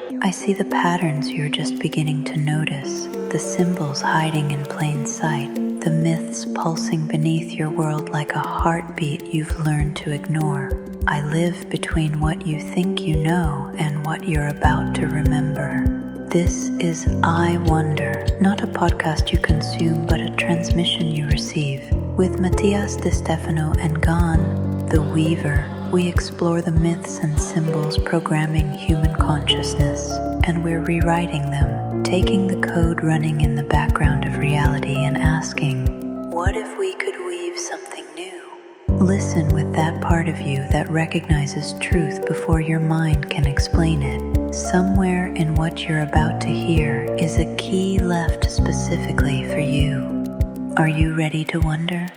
I see the patterns you're just beginning to notice, the symbols hiding in plain sight, the myths pulsing beneath your world like a heartbeat you've learned to ignore. I live between what you think you know and what you're about to remember. This is I Wonder, not a podcast you consume, but a transmission you receive. With Matías, Stefano, and Garn, the Weaver, we explore the myths and symbols programming human consciousness, and we're rewriting them, taking the code running in the background of reality and asking, what if we could weave something new? Listen with that part of you that recognizes truth before your mind can explain it. Somewhere in what you're about to hear is a key left specifically for you. Are you ready to wonder?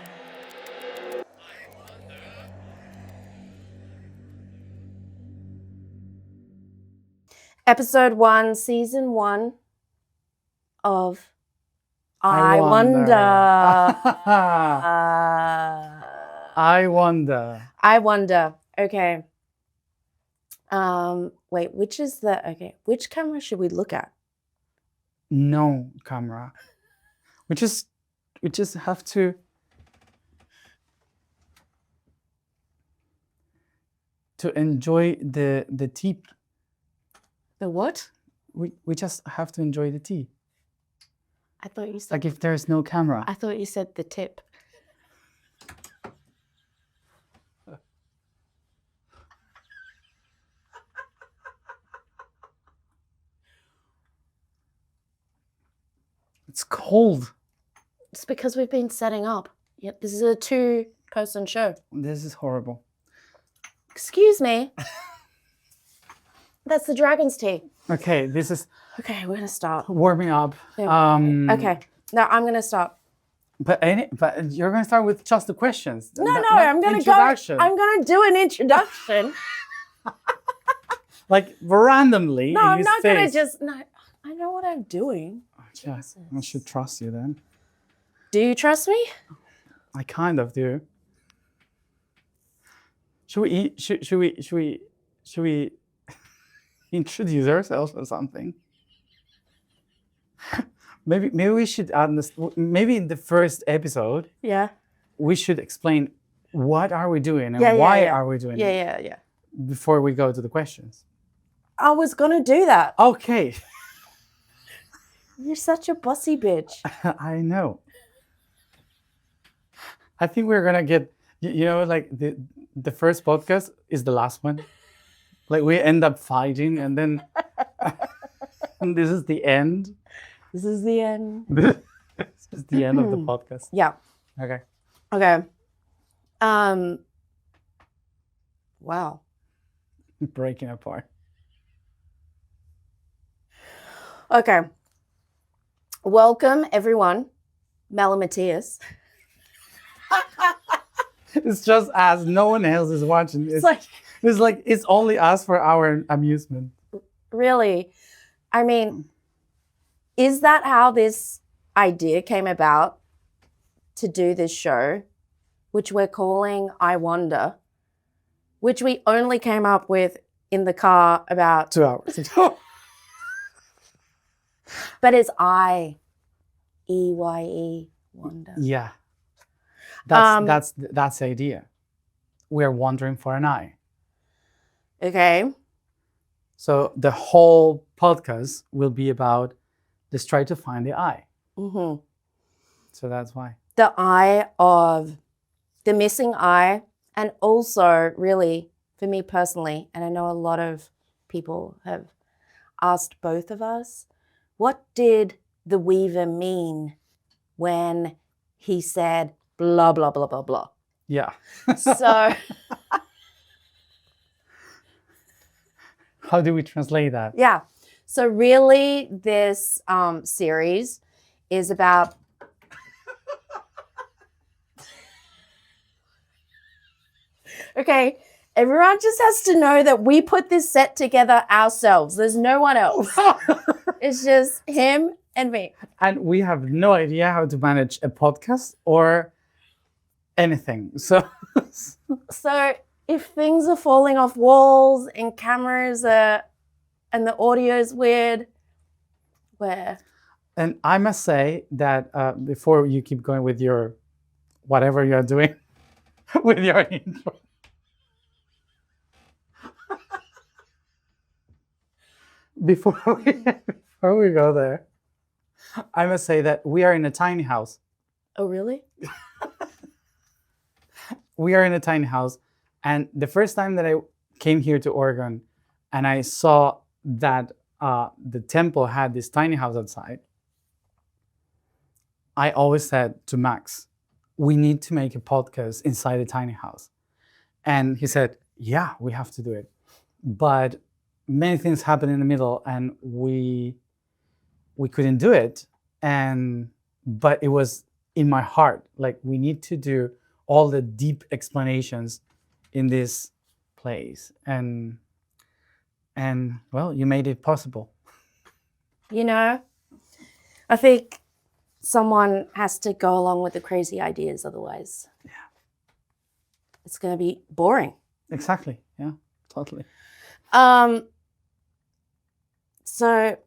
Episode 1, Season 1 of I Wonder. I Wonder. I Wonder. Okay. Wait, which camera should we look at? No camera. We just have to enjoy the tea. The what? We just have to enjoy the tea. I thought you said like if there's no camera. I thought you said the tip. It's cold. It's because we've been setting up. Yep, this is a 2-person show. This is horrible. Excuse me. That's the dragon's tea. Okay, this is... Okay, we're going to start. Warming up. Yeah. Okay, now I'm going to start. But you're going to start with just the questions. No, I'm going to go. I'm going to do an introduction. Like randomly. No, I'm not going to just... No, I know what I'm doing. Yeah, I should trust you then. Do you trust me? I kind of do. Should we introduce ourselves or something? Maybe we should add this. Maybe in the first episode, we should explain what are we doing and why are we doing it. Yeah. Before we go to the questions. I was gonna do that. Okay. You're such a bossy bitch. I know. I think we're gonna get, like the first podcast is the last one. Like we end up fighting and then and this is the end. This is the end. This is the end of the podcast. Yeah. Okay. Wow. Breaking apart. Okay. Welcome everyone. Mel and Matías. It's just us. No one else is watching. It's only us for our amusement. Really? I mean, is that how this idea came about to do this show, which we're calling I Wonder, which we only came up with in the car about 2 hours ago. But it's I-E-Y-E, wonder. Yeah. That's the idea. We're wandering for an eye. Okay. So the whole podcast will be about let's try to find the eye. Mm-hmm. So that's why. The eye of the missing eye, and also really for me personally, and I know a lot of people have asked both of us, what did the Weaver mean when he said blah, blah, blah, blah, blah? Yeah. So how do we translate that? Yeah. So really this series is about okay, everyone just has to know that we put this set together ourselves. There's no one else. It's just him and me. And we have no idea how to manage a podcast or anything. So if things are falling off walls and cameras are and the audio is weird. Where? And I must say that before you keep going with your whatever you're doing with your intro, before we go there, I must say that we are in a tiny house. Oh, really? We are in a tiny house, and the first time that I came here to Oregon, and I saw that the temple had this tiny house outside, I always said to Max, we need to make a podcast inside a tiny house. And he said, yeah, we have to do it. But many things happened in the middle, and we couldn't do it. But it was in my heart, like we need to do all the deep explanations in this place. And well, you made it possible. You know, I think someone has to go along with the crazy ideas, otherwise it's going to be boring. Exactly. Yeah, totally. So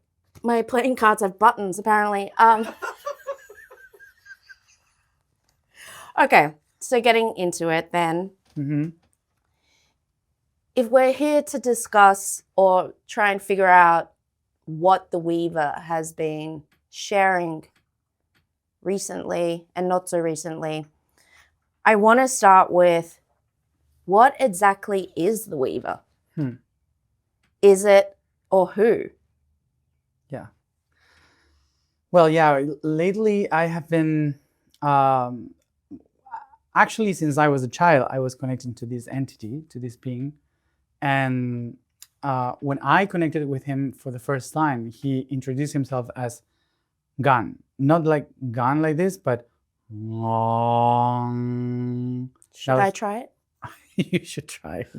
my playing cards have buttons, apparently. Okay, so getting into it then. Mm-hmm. If we're here to discuss or try and figure out what the Weaver has been sharing recently and not so recently, I want to start with, what exactly is the Weaver? Is it, or who? Yeah. Well, yeah, lately I have been, actually since I was a child, I was connected to this entity, to this being. And when I connected with him for the first time, he introduced himself as Garn. Not like Garn like this, but Should I try it? You should try it.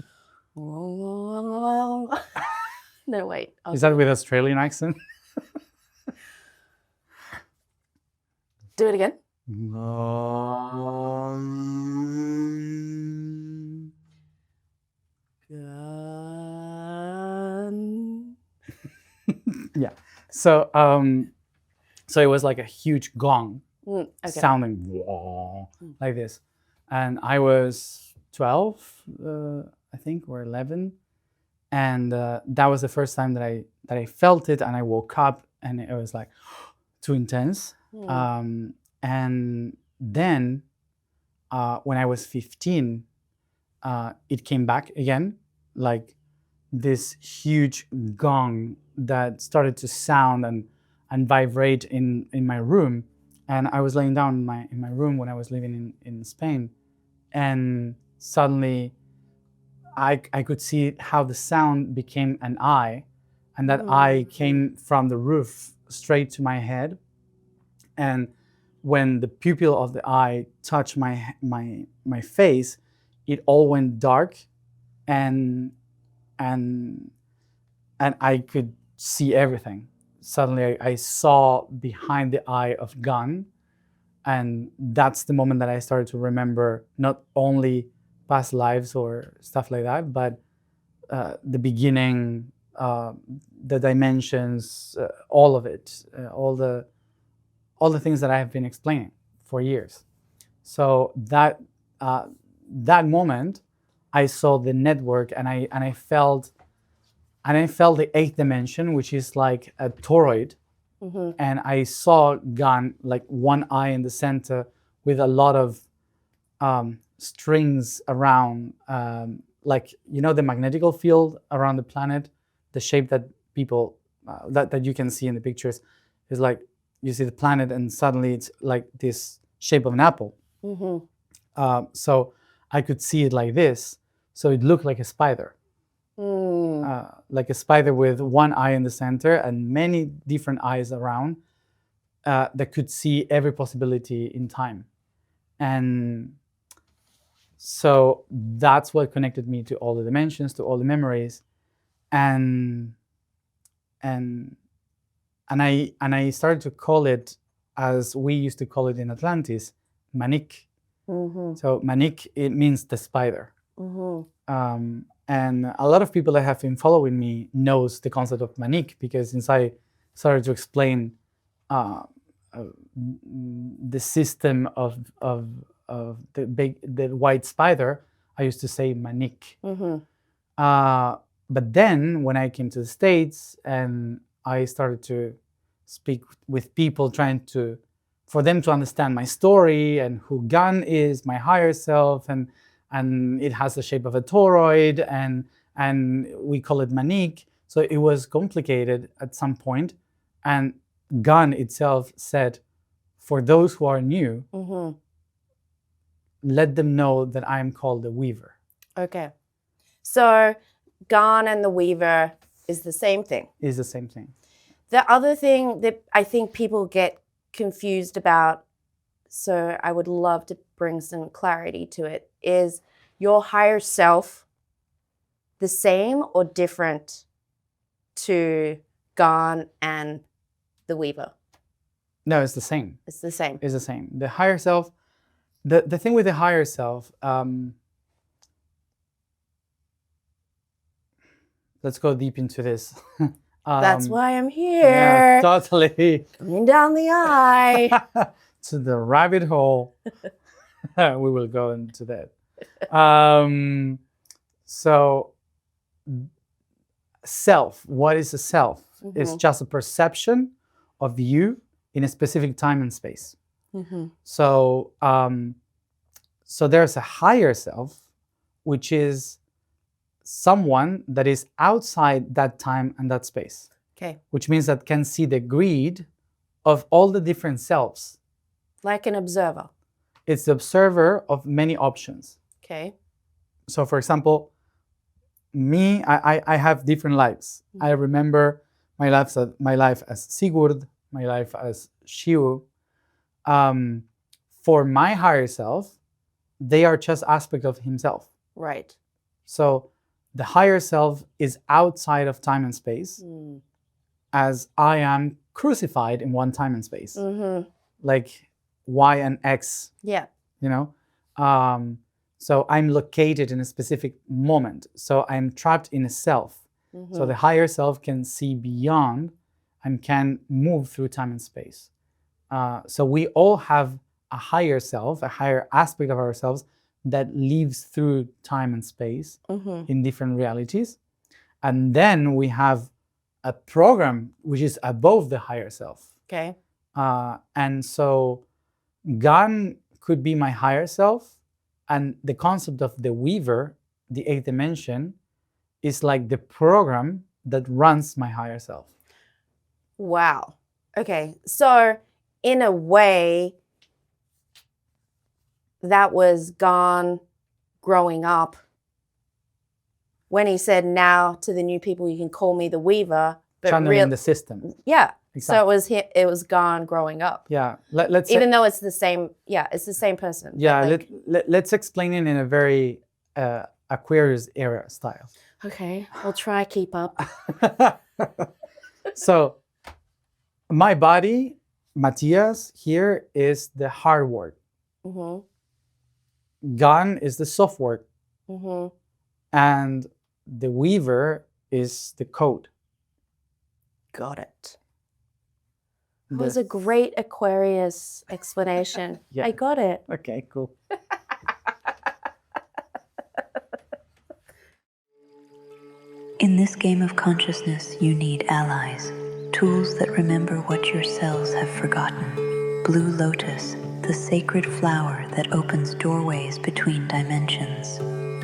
No, wait. Is that with Australian accent? Do it again. Yeah. So it was like a huge gong Okay. sounding like this. And I was 12, I think, or 11. And that was the first time that I felt it, and I woke up and it was like too intense. And then when I was 15, it came back again, like this huge gong that started to sound and vibrate in my room. And I was laying down in my room when I was living in Spain, and suddenly I could see how the sound became an eye, and that eye came from the roof straight to my head. And when the pupil of the eye touched my face, it all went dark, and I could see everything. Suddenly I saw behind the eye of Garn, and that's the moment that I started to remember not only past lives or stuff like that, but the beginning, the dimensions, all of it, all the things that I have been explaining for years. So that moment, I saw the network, and I felt the eighth dimension, which is like a toroid. And I saw Garn, like one eye in the center with a lot of strings around, like, you know, the magnetical field around the planet, the shape that people, that you can see in the pictures is like, you see the planet and suddenly it's like this shape of an apple. So I could see it like this. So it looked like a spider. Like a spider with one eye in the center and many different eyes around, that could see every possibility in time. And so that's what connected me to all the dimensions, to all the memories. And I started to call it, as we used to call it in Atlantis, Manik. So Manik, it means the spider. And a lot of people that have been following me knows the concept of manique, because since I started to explain the system of the white spider, I used to say manique. But then when I came to the States and I started to speak with people, trying for them to understand my story and who Garn is, my higher self, and it has the shape of a toroid, and we call it manique. So it was complicated at some point, and Garn itself said, for those who are new, let them know that I am called the weaver. Okay. So Garn and the weaver is the same thing. Is the same thing. The other thing that I think people get confused about, so I would love to bring some clarity to it, is your higher self the same or different to Garn and the weaver? No, it's the same. It's the same. It's the same. The higher self, the thing with the higher self, let's go deep into this. That's why I'm here. Yeah, totally. Coming down the eye. To the rabbit hole. We will go into that. So, self, what is a self? It's just a perception of you in a specific time and space. So, so there's a higher self, which is someone that is outside that time and that space. Okay. Which means that can see the grid of all the different selves. Like an observer. It's the observer of many options. Okay. So for example, me, I have different lives. I remember my life as Sigurd, my life as Shiu. For my higher self, they are just aspects of himself. Right. So the higher self is outside of time and space, as I am crucified in one time and space, like Y and X. Yeah. You know, so I'm located in a specific moment. So I'm trapped in a self. So the higher self can see beyond and can move through time and space. So we all have a higher self, a higher aspect of ourselves that lives through time and space in different realities. And then we have a program which is above the higher self. Okay. And so Garn could be my higher self, and the concept of the weaver, the eighth dimension, is like the program that runs my higher self. Wow. Okay. So in a way, that was Garn growing up when he said, now to the new people, you can call me the weaver. But channeling the system. Yeah. Exactly. So it was Garn growing up. Yeah. Let's even though it's the same, it's the same person. Yeah. Like, let's explain it in a very Aquarius era style. Okay. We'll try keep up. So my body, Matías, here is the hard work. Garn is the soft work. And the weaver is the code. Got it. It was a great Aquarius explanation. Yeah. I got it. Okay, cool. In this game of consciousness, you need allies, tools that remember what your cells have forgotten. Blue Lotus, the sacred flower that opens doorways between dimensions.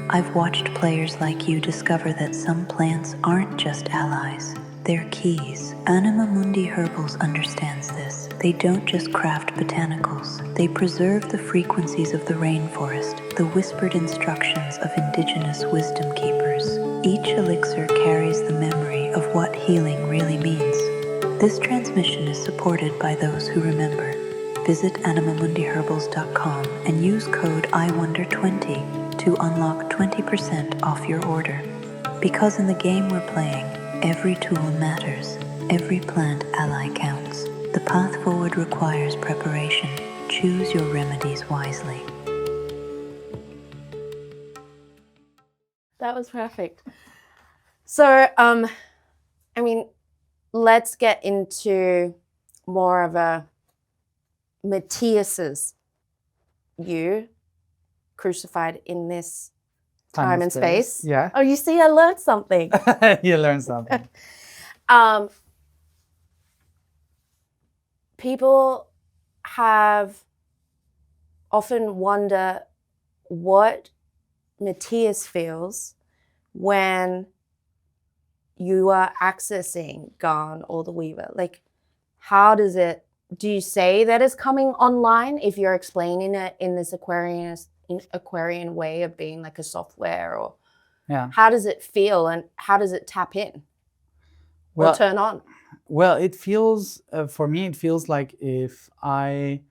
I've watched players like you discover that some plants aren't just allies, they're keys. Anima Mundi Herbals understands this. They don't just craft botanicals, they preserve the frequencies of the rainforest, the whispered instructions of indigenous wisdom keepers. Each elixir carries the memory of what healing really means. This transmission is supported by those who remember. Visit animamundiherbals.com and use code IWonder20 to unlock 20% off your order. Because in the game we're playing, every tool matters. Every plant ally counts. The path forward requires preparation. Choose your remedies wisely. That was perfect. So, I mean, let's get into more of a Matías's you crucified in this time and space. Yeah. Oh, you see, I learned something. You learned something. People have often wonder what Matías feels when you are accessing Garn or the Weaver. Like, how does it, do you say that it's coming online if you're explaining it in this Aquarian way of being like a software, or how does it feel and how does it tap in or turn on? Well, it feels, for me, it feels like if I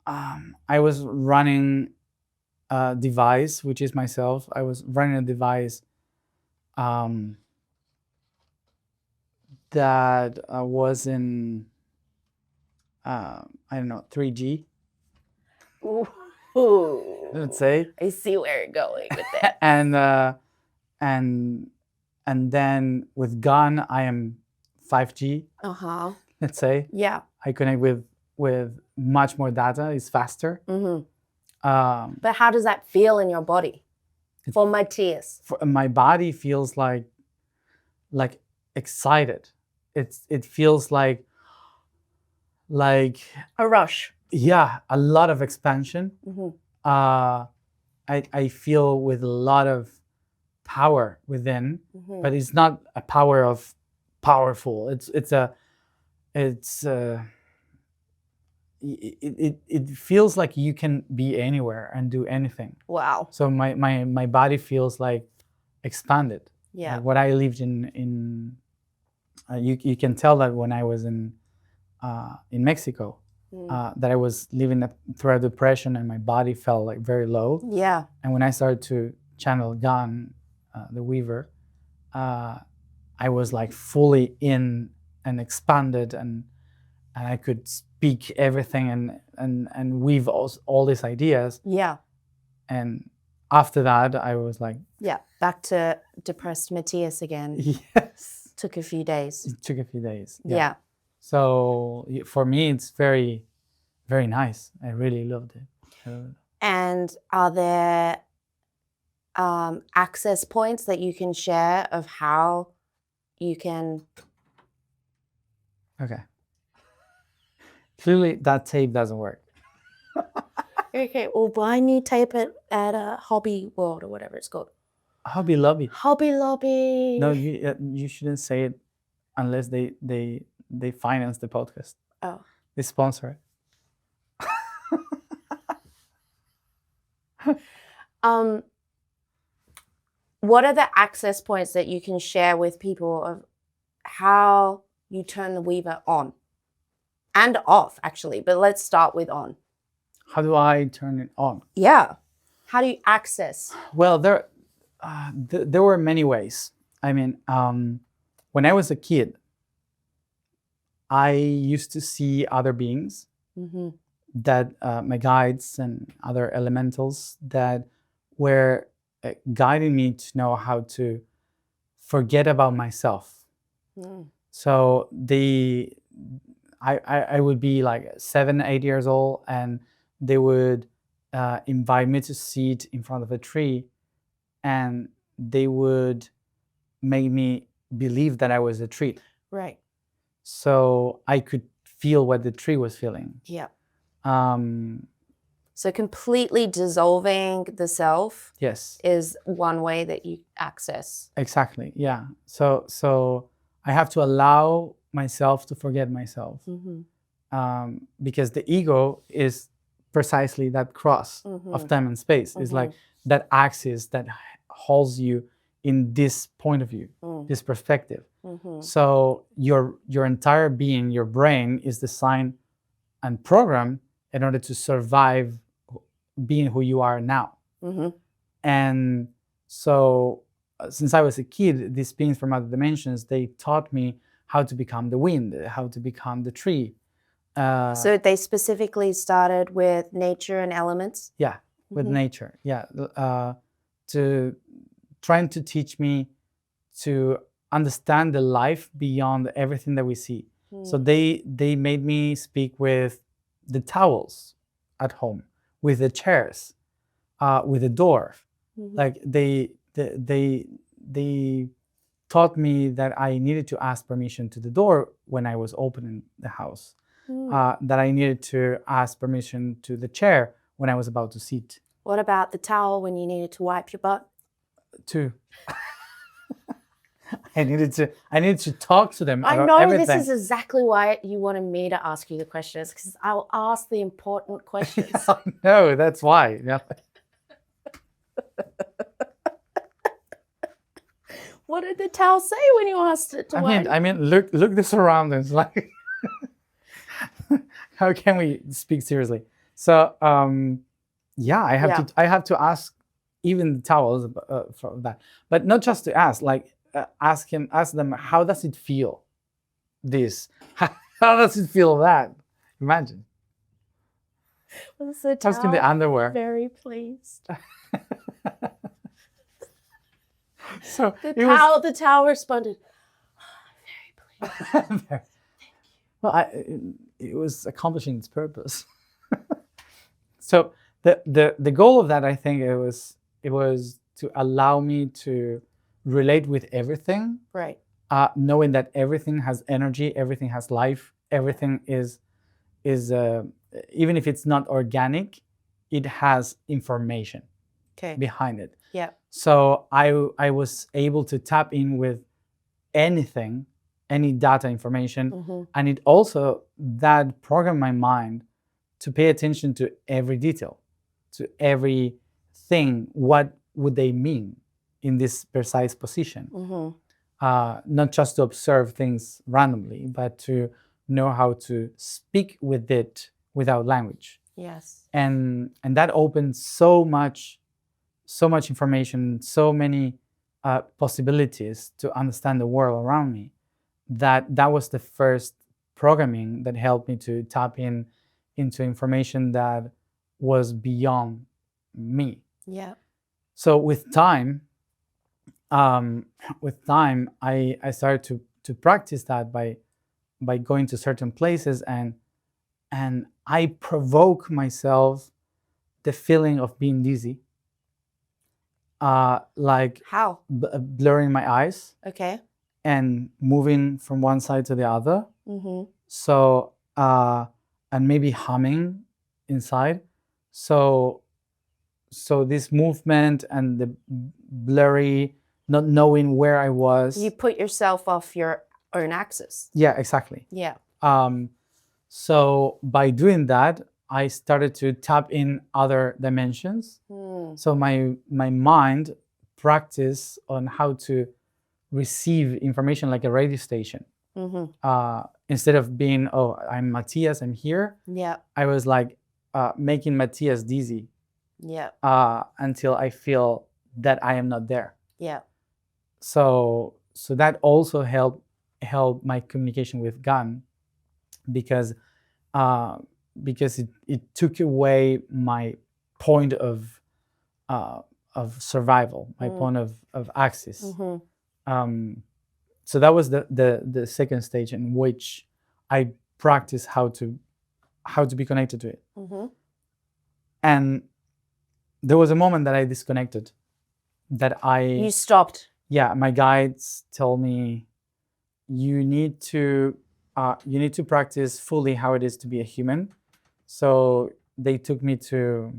was running a device, which is myself. I was running a device that was in, I don't know, 3G. Ooh. Let's say. I see where you're going with that. and then with Garn, I am 5G. Let's say. Yeah. I connect with much more data. It's faster. But how does that feel in your body? For Matías, my body feels like excited. It feels like a rush. Yeah, a lot of expansion. I feel with a lot of power within, but it's not a power of powerful. It feels like you can be anywhere and do anything. Wow. So my body feels like expanded. Yeah. What I lived in you can tell that when I was in Mexico, that I was living through a depression and my body felt like very low. Yeah. And when I started to channel Garn, the Weaver, I was like fully in and expanded, and I could speak everything and weave all these ideas. Yeah. And after that, I was like, yeah, back to depressed Matías again. Yes. Took a few days. It took a few days. Yeah. So for me, it's very, very nice. I really loved it. And are there access points that you can share of how you can? Okay. Clearly, that tape doesn't work. Okay, well, buy new tape at a Hobby World or whatever it's called. Hobby Lobby. Hobby Lobby. No, you shouldn't say it unless they finance the podcast. Oh. They sponsor it. What are the access points that you can share with people of how you turn the Weaver on and off, actually? But let's start with on. How do I turn it on? Yeah. How do you access? Well, there were many ways. I mean, when I was a kid, I used to see other beings that my guides and other elementals that were guiding me to know how to forget about myself. So I would be like 7, 8 years old, and they would invite me to sit in front of a tree, and they would make me believe that I was a tree. Right. So I could feel what the tree was feeling. Yeah. So completely dissolving the self. Yes. Is one way that you access. Exactly. Yeah. So I have to allow myself to forget myself, because the ego is precisely that cross of time and space. It's like that axis that holds you in this point of view, this perspective. So your entire being, your brain, is designed and programmed in order to survive being who you are now. And so since I was a kid, these beings from other dimensions, they taught me how to become the wind, how to become the tree. So they specifically started with nature and elements? Yeah, with nature. Yeah. to trying to teach me to understand the life beyond everything that we see. So they made me speak with the towels at home, with the chairs, with the door. Like they taught me that I needed to ask permission to the door when I was opening the house. That I needed to ask permission to the chair when I was about to sit. What about the towel when you needed to wipe your butt? Too. I needed to talk to them I about know everything. this is exactly why you wanted me to ask you the questions, because I'll ask the important questions. No, that's why. Yeah. What did the towel say when you asked it to wipe? I mean, look the surroundings. Like, how can we speak seriously? So, yeah, I have to ask even the towels for that, but not just to ask. Like, ask them, how does it feel? This, how does it feel? That, imagine. Was the Asking the towel underwear. very pleased? So The towel responded, very pleased. Well, it was accomplishing its purpose. So the goal of that, I think, it was to allow me to relate with everything, Right. Knowing that everything has energy, everything has life, everything is even if it's not organic, it has information behind it. Yeah. So I was able to tap in with anything, any data information, and it also that programmed my mind to pay attention to every detail, to everything. What would they mean in this precise position? Not just to observe things randomly, but to know how to speak with it without language. Yes. And that opens so much information, so many possibilities to understand the world around me. That was the first programming that helped me to tap into information that was beyond me. Yeah. So with time, I started to practice that by going to certain places, and I provoke myself the feeling of being dizzy. Like How? blurring my eyes. Okay. And moving from one side to the other. So and maybe humming inside. So this movement and the blurry, not knowing where I was. You put yourself off your own axis. Yeah, exactly. Yeah. So by doing that, I started to tap in other dimensions. So my mind practiced on how to receive information like a radio station. Instead of being, oh, I'm Matías, I'm here. Yeah. I was like making Matías dizzy. Yeah. Until I feel that I am not there. Yeah. So that also helped my communication with Garn, because it took away my point of survival, my point of access. So that was the second stage in which I practiced how to be connected to it. And there was a moment that I disconnected, You stopped. Yeah, my guides told me, you need to practice fully how it is to be a human. So they took me to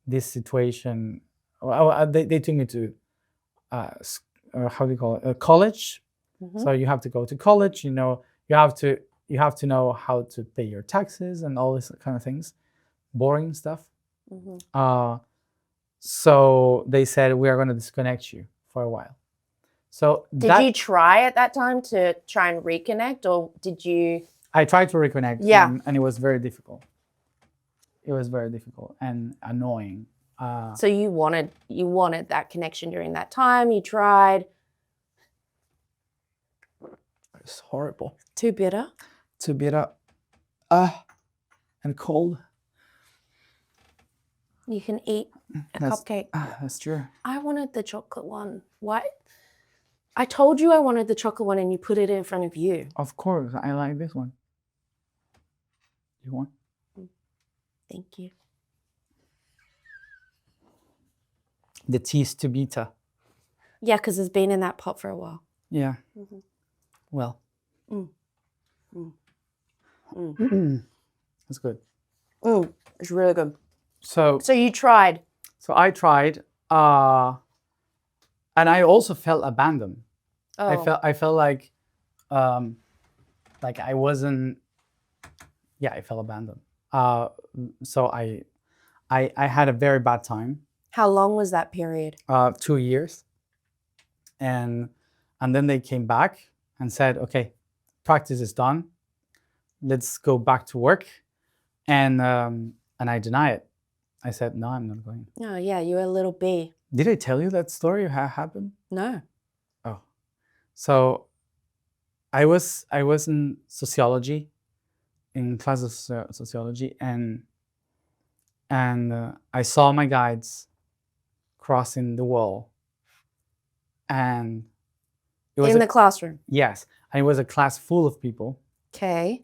this situation. They took me to how do you call it? A college. So you have to go to college. You have to know how to pay your taxes and all this kind of things, boring stuff. So they said, we are going to disconnect you for a while. So did you try at that time to try and reconnect, or did you? I tried to reconnect. Yeah. And it was very difficult. It was very difficult and annoying. So you wanted that connection during that time. You tried. It's horrible. Too bitter. Too bitter. And cold. You can eat a cupcake. That's true. I wanted the chocolate one. Why? I told you I wanted the chocolate one and you put it in front of you. Of course, I like this one. You want? Thank you. The teas to beta. Yeah, because it's been in that pot for a while. Yeah. Mhm. Well. Mm. That's good. It's really good. So you tried. So I tried, and I also felt abandoned. Oh. I felt like I wasn't. Yeah, I felt abandoned. So I had a very bad time. How long was that period? 2 years, and then they came back and said, "Okay, practice is done. Let's go back to work," and I deny it. I said, "No, I'm not going." Oh, yeah, you were a little bee. Did I tell you that story? How it happened? No. Oh, so I was in sociology, in class of sociology, and I saw my guides crossing the wall, and it was In the classroom. yes, and it was a class full of people, Okay.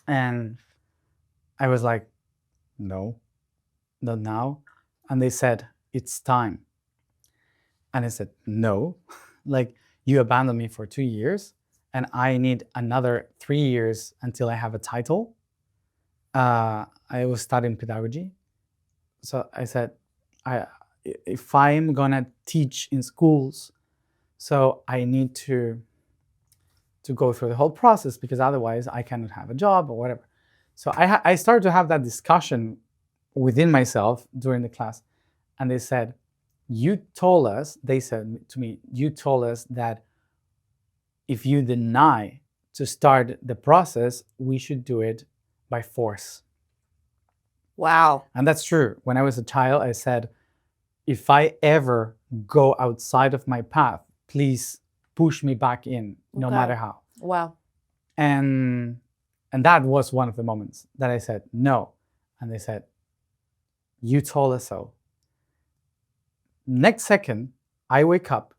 and I was like, no, not now, and they said it's time, and I said no, like you abandoned me for 2 years, and I need another 3 years until I have a title. I was studying pedagogy, so I said, if I'm gonna teach in schools, so I need to go through the whole process, because otherwise I cannot have a job or whatever. So I started to have that discussion within myself during the class, and they said, they said to me, you told us that if you deny to start the process, we should do it by force. Wow. And that's true. When I was a child, I said, if I ever go outside of my path, please push me back in, no Okay. matter how. Wow. And that was one of the moments that I said no. And they said, you told us so. Next second, I wake up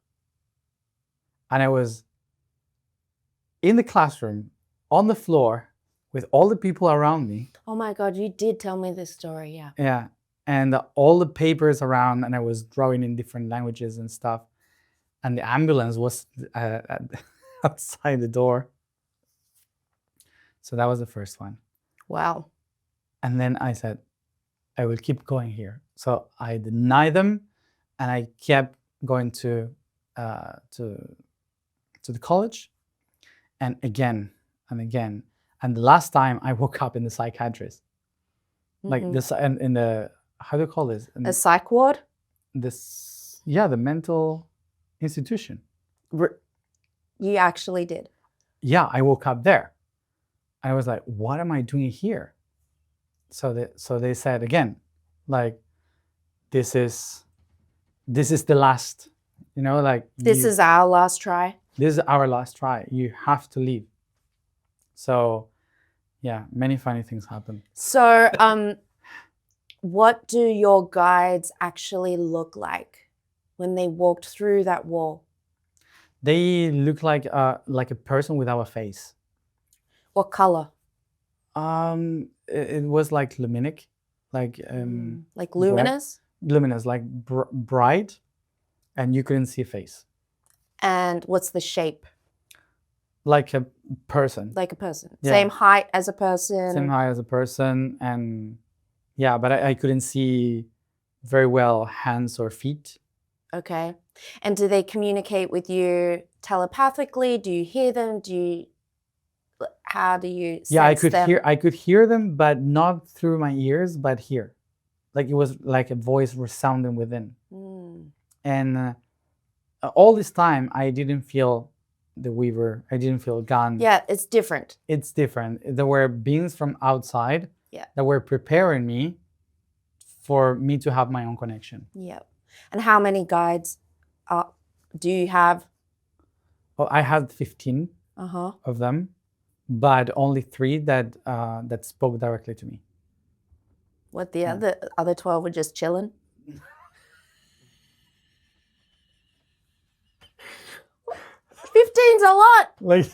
and I was in the classroom on the floor with all the people around me. Oh my God, you did tell me this story, yeah. Yeah. And all the papers around, and I was drawing in different languages and stuff. And the ambulance was outside the door. So that was the first one. Wow. And then I said, I will keep going here. So I denied them, and I kept going to the college, and again and again. And the last time I woke up in the psychiatrist, like this, and in the, how do you call this? A psych ward? This, yeah, the mental institution. You actually did? Yeah, I woke up there. I was like, what am I doing here? So they said again, like, this is the last, like, this is our last try. This is our last try. You have to leave. So yeah, many funny things happen. So what do your guides actually look like when they walked through that wall? They look like a person without a face. What color? It was like luminic, like luminous? Luminous, like bright, and you couldn't see a face. And what's the shape? Like a person. Like a person. Yeah. Same height as a person. Same height as a person, and yeah, but I couldn't see very well hands or feet. Okay. And do they communicate with you telepathically? Do you hear them? How do you sense them? I could hear them, but not through my ears, but here. Like it was like a voice resounding within. And all this time, I didn't feel the weaver. I didn't feel Garn. Yeah, it's different. It's different. There were beings from outside that were preparing me for me to have my own connection. Yeah. And how many guides do you have? Well, I had 15 of them, but only 3 that spoke directly to me. What, the other 12 were just chilling? means a lot. Like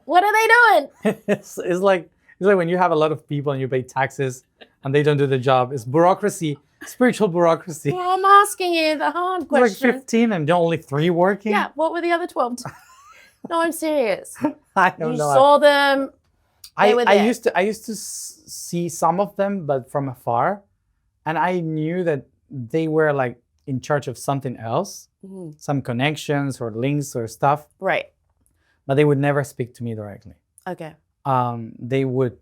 What are they doing? it's like when you have a lot of people and you pay taxes and they don't do the job. It's bureaucracy, spiritual bureaucracy. Well, I'm asking you the hard It's like question. 15 and only 3 working. Yeah, what were the other 12? No, I'm serious. I don't You know. saw them. They were I there. used to see some of them, but from afar, and I knew that they were like in charge of something else, some connections or links or stuff, Right. but they would never speak to me directly. Okay. They would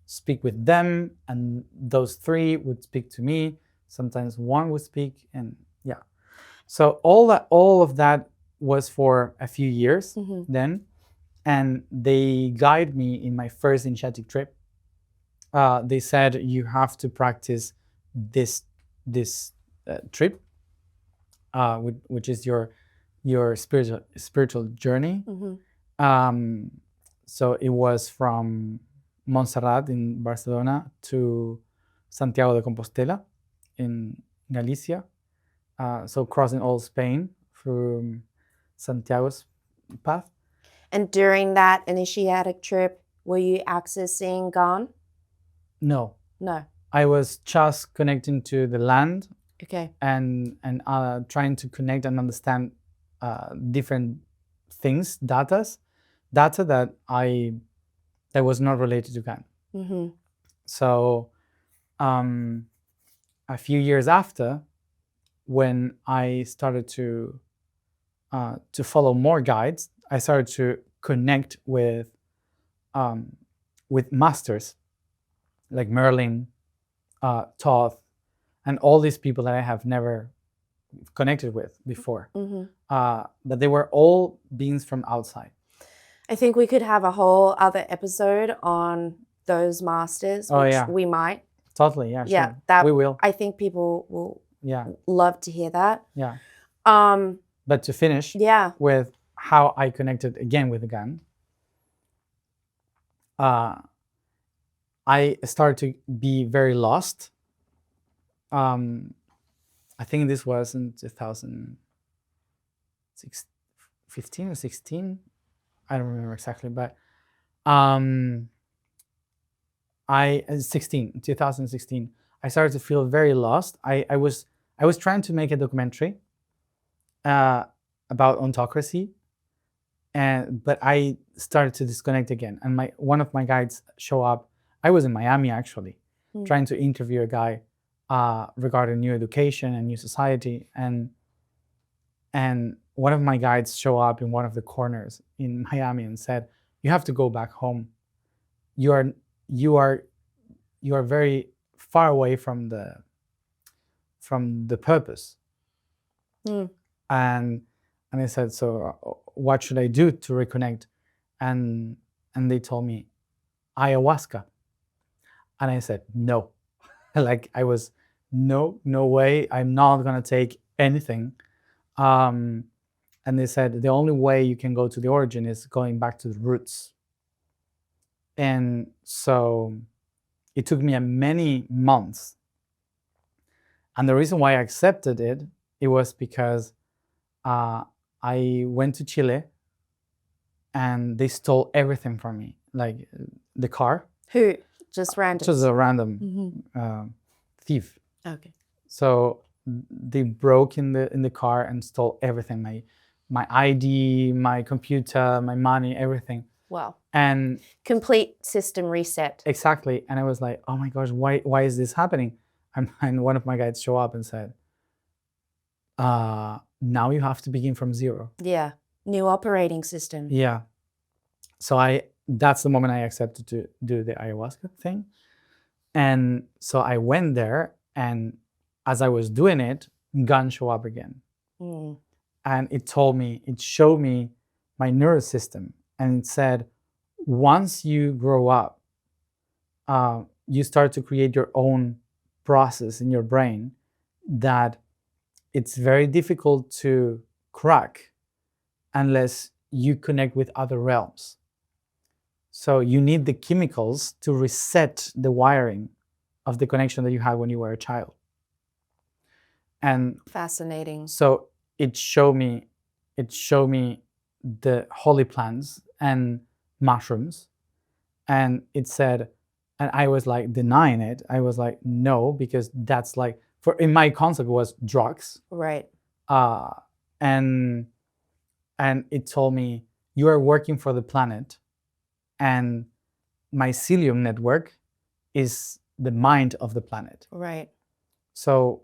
speak with them, and those 3 would speak to me. Sometimes 1 would speak, and yeah. So all of that was for a few years then. And they guide me in my first Initiatic trip. They said you have to practice this trip, which is your spiritual journey. So it was from Montserrat in Barcelona to Santiago de Compostela in Galicia. So crossing all Spain through Santiago's path. And during that initiatic trip, were you accessing Garn? No, No. I was just connecting to the land Okay. and trying to connect and understand different things, data that was not related to Garn. So a few years after, when I started to follow more guides, I started to connect with masters like Merlin, Thoth, and all these people that I have never connected with before. But they were all beings from outside. I think we could have a whole other episode on those masters, which we might. Totally, yeah, Yeah, sure. that we will. I think people will love to hear that. Yeah. Um, But to finish with how I connected again with the Garn, I started to be very lost. I think this was in 2015 or 16. I don't remember exactly, but 2016. I started to feel very lost. I was trying to make a documentary about ontocracy, but I started to disconnect again. And one of my guides show up. I was in Miami actually, trying to interview a guy regarding new education and new society, and one of my guides show up in one of the corners in Miami and said, "You have to go back home. You are very far away from the purpose." And I said, "So what should I do to reconnect?" And they told me, "Ayahuasca." And I said, "No." Like I was, no way, I'm not gonna take anything. And they said the only way you can go to the origin is going back to the roots. And so it took me many months. And the reason why I accepted it was because I went to Chile and they stole everything from me, like the car. Who? Just random? Just a random thief. Okay. So they broke in the car and stole everything, my ID, my computer, my money, everything. Wow. And complete system reset. Exactly. And I was like, oh my gosh, why is this happening? And one of my guides show up and said, now you have to begin from zero. Yeah. New operating system. Yeah. So that's the moment I accepted to do the ayahuasca thing. And so I went there, and as I was doing it, Garn showed up again. And it showed me my nervous system. And it said, once you grow up, you start to create your own process in your brain that it's very difficult to crack unless you connect with other realms. So you need the chemicals to reset the wiring of the connection that you had when you were a child. And fascinating. So it showed me the holy plants and mushrooms, and it said, and I was like denying it. I was like, no, because that's like, for in my concept was drugs. Right. And it told me, you are working for the planet, and mycelium network is the mind of the planet. Right. So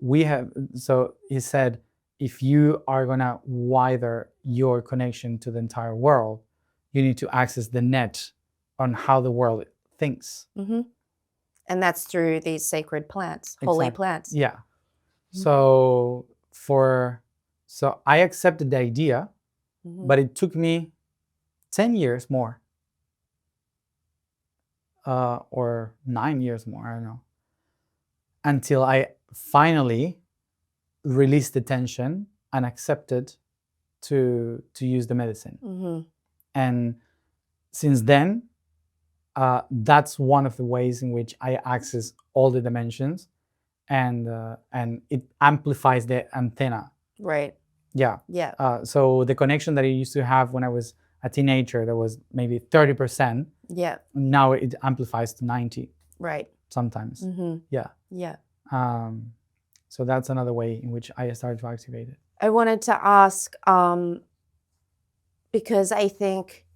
he said, if you are gonna widen your connection to the entire world, you need to access the net on how the world thinks. Mm-hmm. And that's through these sacred plants, holy Exactly. plants. Yeah. Mhm. So I accepted the idea, Mhm. but it took me 10 years more, or 9 years more, I don't know, until I finally released the tension and accepted to use the medicine. Mhm. And since then, that's one of the ways in which I access all the dimensions, and it amplifies the antenna. Right. Yeah. Yeah. So the connection that I used to have when I was a teenager, that was maybe 30%. Yeah. Now it amplifies to 90 Right. sometimes. Mm-hmm. Yeah. Yeah. So that's another way in which I started to activate it. I wanted to ask, because I think,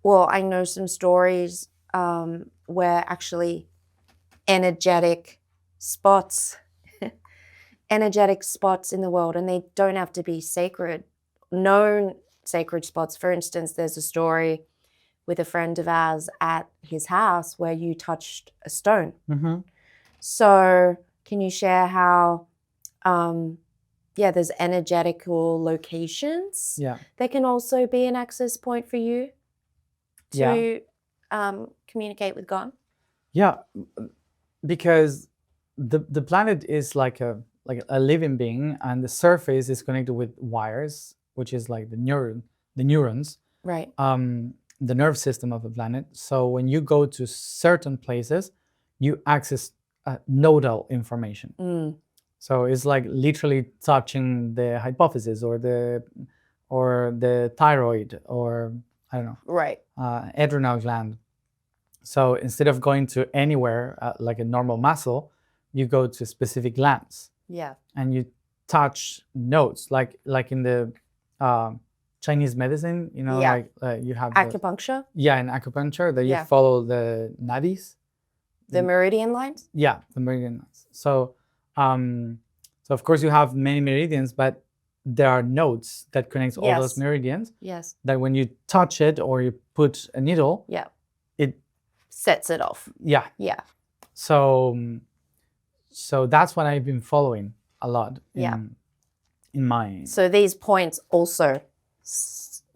well, I know some stories where actually energetic spots in the world, and they don't have to be sacred, known sacred spots. For instance, there's a story with a friend of ours at his house where you touched a stone. Mm-hmm. So can you share how, there's energetical locations that can also be an access point for you to communicate with God? Yeah, because the planet is like a living being, and the surface is connected with wires, which is like the neurons. Right. The nerve system of the planet. So when you go to certain places, you access nodal information. Mm. So it's like literally touching the hypophysis or the thyroid, or I don't know, Right. adrenal gland. So instead of going to anywhere like a normal muscle, you go to specific glands. Yeah. And you touch nodes, like in the Chinese medicine, you know, like you have acupuncture. In acupuncture, that you follow the nadis, the meridian lines. Yeah, the meridian lines. So of course you have many meridians, but there are nodes that connect all those meridians. Yes. That when you touch it or you put a needle, it sets it off. Yeah. Yeah. So that's what I've been following a lot in my. So these points also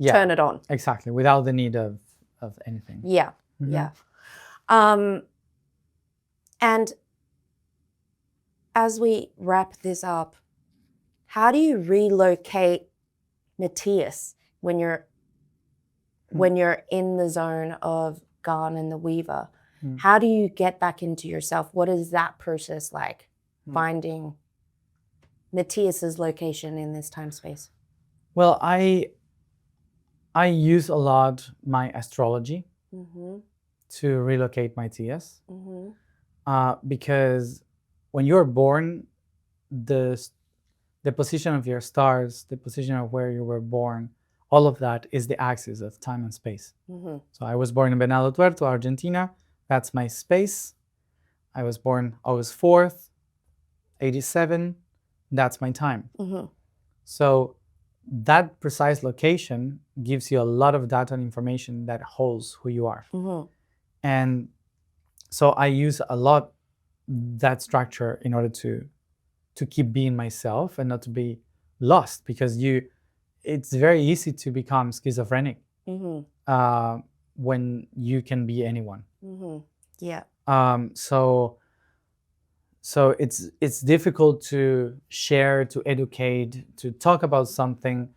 turn it on. Exactly, without the need of anything. Yeah. Mm-hmm. Yeah. And as we wrap this up, how do you relocate Matías when you're in the zone of Garn and the Weaver? How do you get back into yourself? What is that process like, finding Matías's location in this time space? Well, I use a lot my astrology to relocate Matías, because when you're born, the position of your stars, the position of where you were born, all of that is the axis of time and space. So I was born in Venado Tuerto, Argentina. That's my space. I was born August 4th, 87. That's my time. So that precise location gives you a lot of data and information that holds who you are. And so I use a lot that structure in order to keep being myself and not to be lost, because it's very easy to become schizophrenic when you can be anyone. Yeah. So it's difficult to share, to educate, to talk about something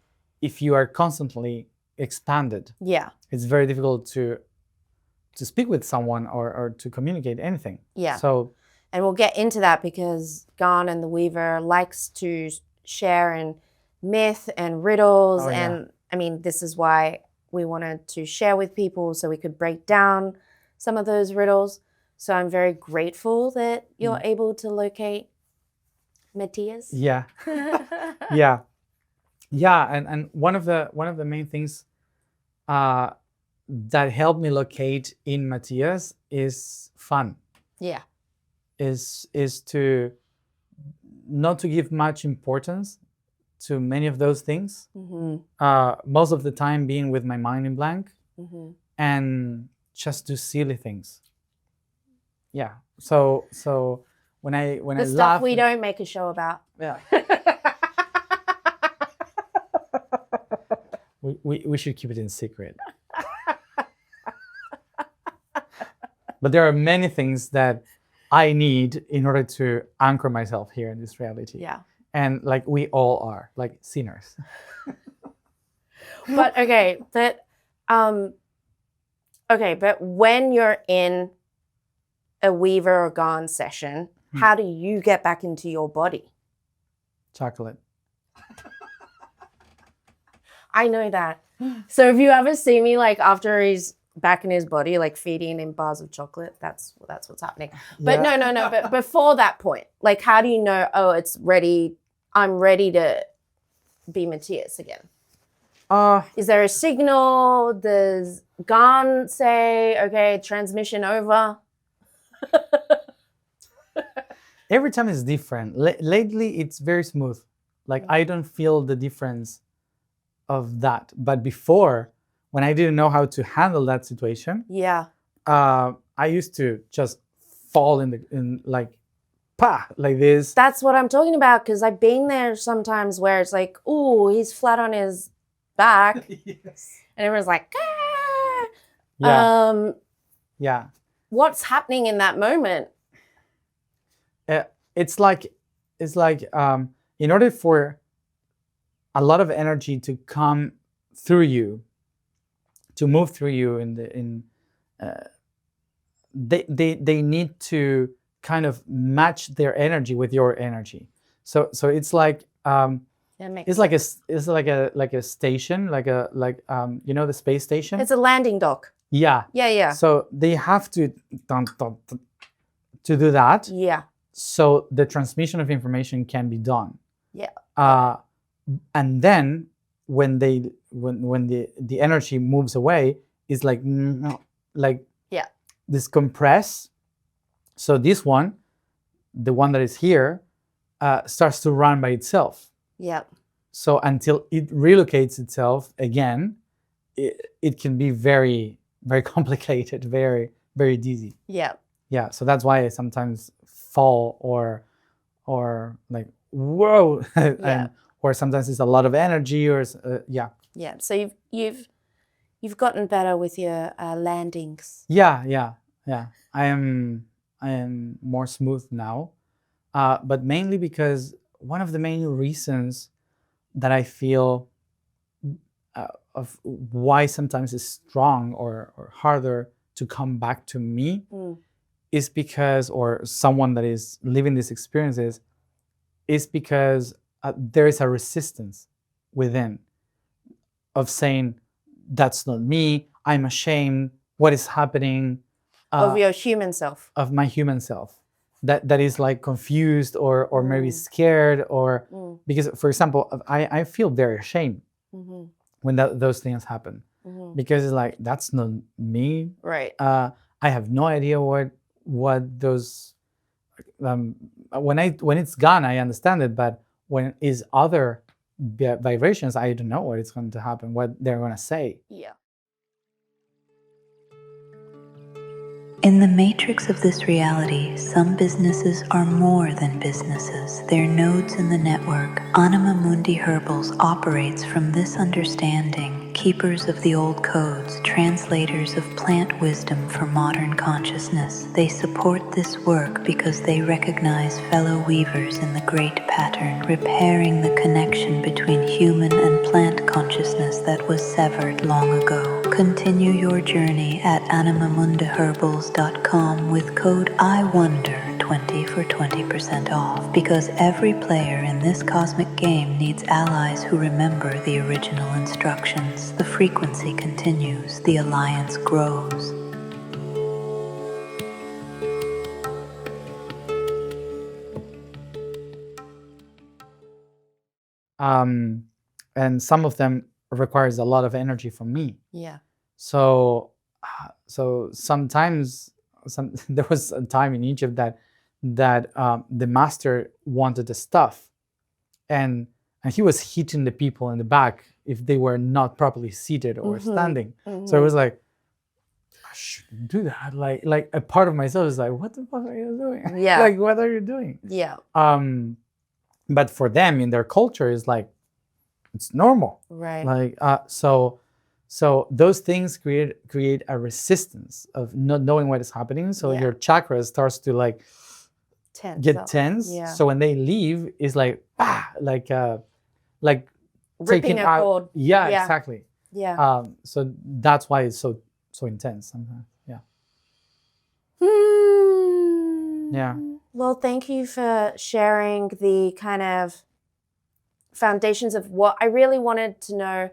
if you are constantly expanded. Yeah. It's very difficult to speak with someone or to communicate anything. Yeah. So, and we'll get into that, because Garn and the Weaver likes to share in myth and riddles I mean, this is why we wanted to share with people so we could break down some of those riddles. So I'm very grateful that you're able to locate Matías. Yeah. Yeah, and one of the main things that helped me locate in Matías is fun. Yeah. Is to not to give much importance to many of those things. Most of the time being with my mind in blank and just do silly things. Yeah. So when I The stuff laugh, we don't make a show about. yeah. we should keep it in secret. But there are many things that I need in order to anchor myself here in this reality. Yeah. And like we all are, like sinners. But but when you're in a weaver or Garn session, how do you get back into your body? Chocolate. I know that. So if you ever see me like after he's back in his body, like feeding him bars of chocolate, that's what's happening. But Yeah. no. But before that point, like how do you know, oh, it's ready, I'm ready to be Matías again? Is there a signal? Does Garn say, okay, transmission over? Every time is different. Lately, it's very smooth. Like I don't feel the difference of that. But before, when I didn't know how to handle that situation, Yeah. I used to just fall in like this. That's what I'm talking about, because I've been there sometimes where it's like, ooh, he's flat on his back. Yes. And everyone's like, ah. Yeah. Yeah. What's happening in that moment? It's like in order for a lot of energy to come through you, to move through you they need to kind of match their energy with your energy. So it's like it's like a station, like the space station. It's a landing dock. Yeah. Yeah. So they have to do that. Yeah. So the transmission of information can be done. Yeah. And then when the energy moves away, it's like Yeah. this compress. So this one, the one that is here, starts to run by itself. Yeah. So until it relocates itself again, it can be very, very complicated, very, very dizzy. Yeah. Yeah. So that's why I sometimes fall or like whoa, Yeah. or sometimes it's a lot of energy or yeah. Yeah. So you've gotten better with your landings. Yeah. I am more smooth now, but mainly because one of the main reasons that I feel of why sometimes it's strong or harder to come back to me is because, or someone that is living these experiences, is because there is a resistance within of saying, that's not me, I'm ashamed, what is happening? Of your human self. Of my human self. That is like confused or maybe scared or because, for example, I feel very ashamed when those things happen because it's like, that's not me. Right. I have no idea what those when it's gone, I understand it, but when it's other vibrations, I don't know what is going to happen, what they're going to say. Yeah. In the matrix of this reality, some businesses are more than businesses. They're nodes in the network. Anima Mundi Herbals operates from this understanding, keepers of the old codes, translators of plant wisdom for modern consciousness. They support this work because they recognize fellow weavers in the great pattern, repairing the connection between human and plant consciousness that was severed long ago. Continue your journey at animamundiherbals.com with code IWONDER 20 for 20% off, because every player in this cosmic game needs allies who remember the original instructions. The frequency continues, the alliance grows. And some of them requires a lot of energy from me. Yeah. So sometimes there was a time in Egypt that the master wanted the stuff, and he was hitting the people in the back if they were not properly seated or standing. So it was like, I shouldn't do that. Like a part of myself is like, what the fuck are you doing? Yeah. Like, what are you doing? Yeah. But for them, in their culture, is like, it's normal. Right. Like, so those things create a resistance of not knowing what is happening. So your chakra starts to like get tense. Yeah. So when they leave, it's like like Ripping taking a out. cord. Yeah, Yeah. exactly. Yeah. So that's why it's so intense sometimes. Yeah. Yeah. Well, thank you for sharing the kind of foundations of what I really wanted to know,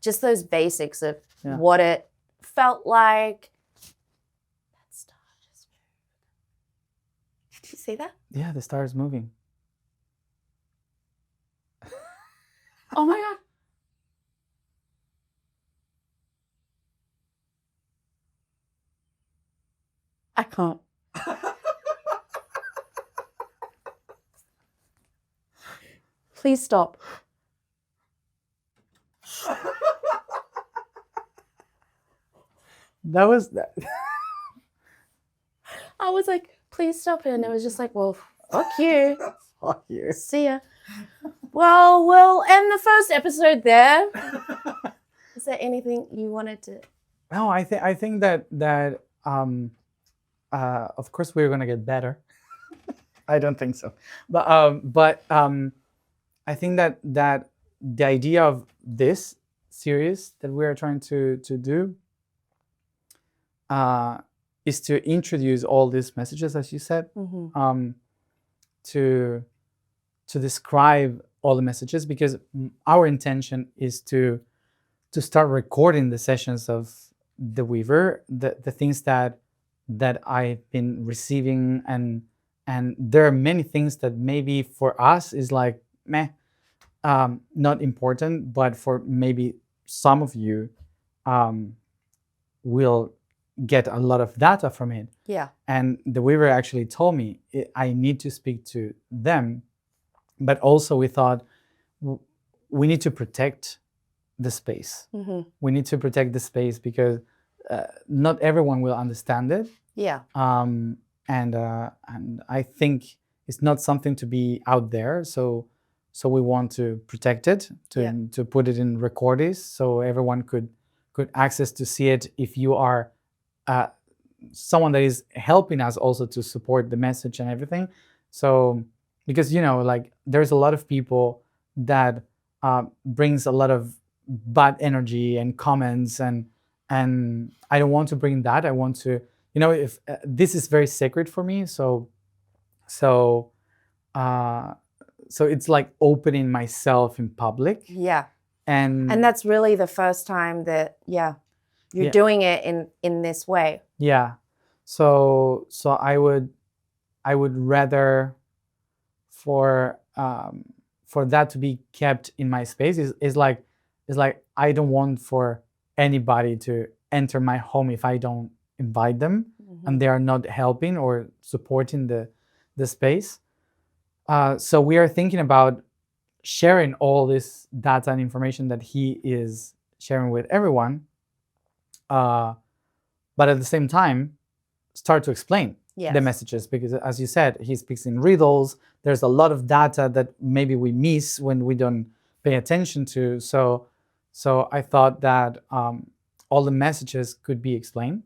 just those basics of what it felt like. That star just moved. Did you see that? Yeah, the star is moving. Oh my God. I can't. Please stop. That was that. I was like, please stop it. And it was just like, well, fuck you. Fuck you. See ya. Well, we'll end the first episode there. Is there anything you wanted to? No, I think that of course we're gonna get better. I don't think so, but I think that the idea of this series that we are trying to do is to introduce all these messages, as you said, to describe all the messages, because our intention is to start recording the sessions of the Weaver, the things that I've been receiving, and there are many things that maybe for us is like meh, not important, but for maybe some of you will get a lot of data from it. Yeah. And the Weaver actually told me I need to speak to them, but also we thought we need to protect the space. We need to protect the space because not everyone will understand it. Yeah. And I think it's not something to be out there. So we want to protect it, to put it in recordings so everyone could access to see it. If you are someone that is helping us also to support the message and everything. So because like there's a lot of people that brings a lot of bad energy and comments, and I don't want to bring that. I want to, if this is very sacred for me, so it's like opening myself in public. Yeah. And that's really the first time that you're doing it in this way. Yeah. So I would rather for that to be kept in my space. Is like I don't want for anybody to enter my home if I don't invite them and they are not helping or supporting the space. So we are thinking about sharing all this data and information that he is sharing with everyone, but at the same time start to explain the messages, because as you said, he speaks in riddles. There's a lot of data that maybe we miss when we don't pay attention to. So I thought that all the messages could be explained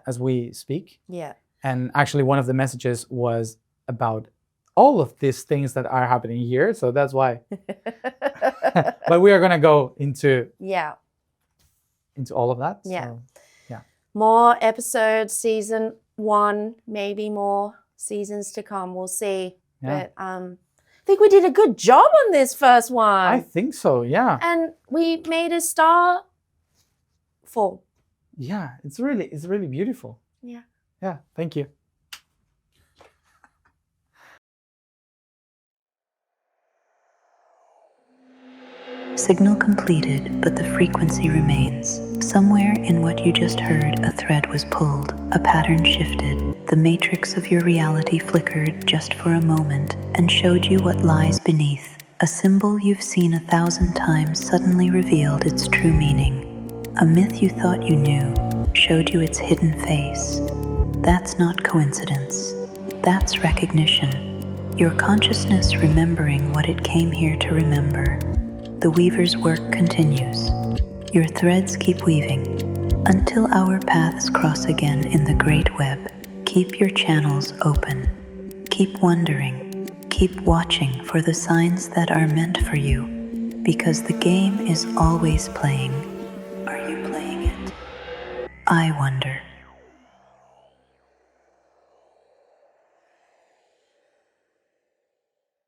as we speak. Yeah. And actually one of the messages was about all of these things that are happening here. So that's why. But we are going to go into all of that. Yeah. So, More episodes, season one, maybe more seasons to come. We'll see. Yeah. But I think we did a good job on this first one. I think so, yeah. And we made a star fall. Yeah, it's really beautiful. Yeah. Yeah, thank you. Signal completed, but the frequency remains. Somewhere in what you just heard, a thread was pulled, a pattern shifted, the matrix of your reality flickered just for a moment and showed you what lies beneath. A symbol you've seen 1,000 times suddenly revealed its true meaning. A myth you thought you knew showed you its hidden face. That's not coincidence. That's recognition. Your consciousness remembering what it came here to remember. The weaver's work continues. Your threads keep weaving until our paths cross again in the great web. Keep your channels open. Keep wondering. Keep watching for the signs that are meant for you, because the game is always playing. Are you playing it? I wonder.